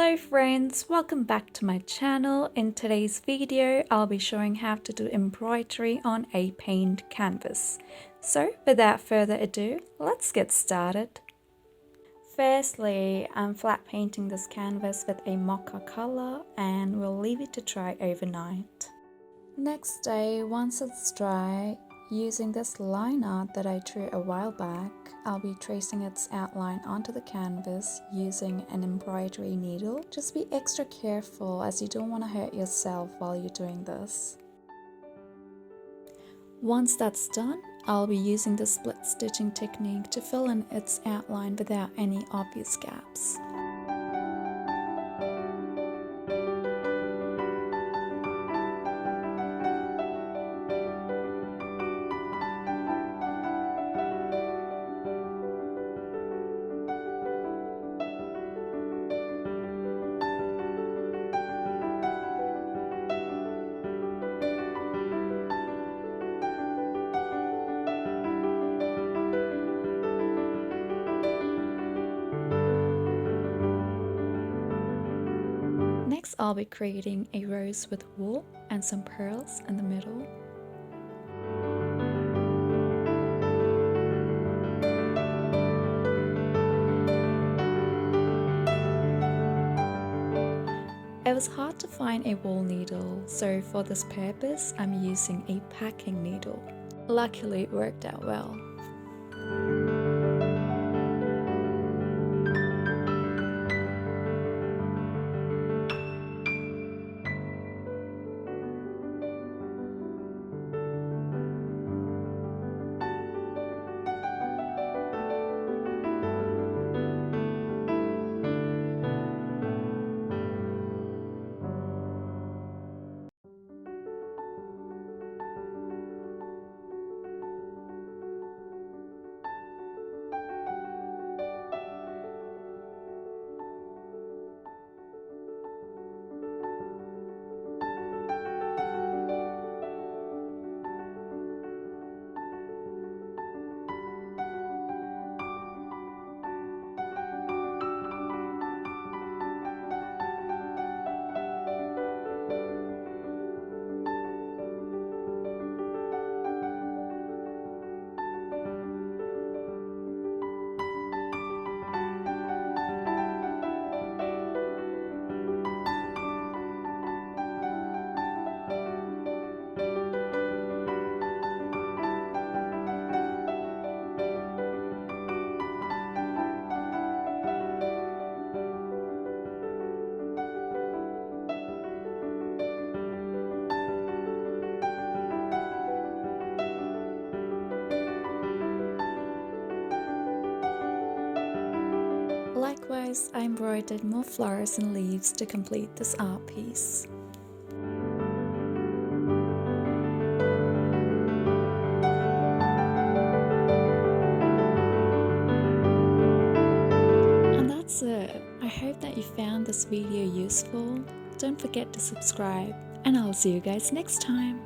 Hello friends, welcome back to my channel. In today's video, I'll be showing how to do embroidery on a paint canvas. So without further ado, let's get started. Firstly, I'm flat painting this canvas with a mocha color and we'll leave it to dry overnight. Next day, once it's dry, using this line art that I drew a while back, I'll be tracing its outline onto the canvas using an embroidery needle. Just be extra careful as you don't want to hurt yourself while you're doing this. Once that's done, I'll be using the split stitching technique to fill in its outline without any obvious gaps. Next, I'll be creating a rose with wool and some pearls in the middle. It was hard to find a wool needle, so for this purpose, I'm using a packing needle. Luckily, it worked out well. Likewise, I embroidered more flowers and leaves to complete this art piece. And that's it. I hope that you found this video useful. Don't forget to subscribe, and I'll see you guys next time.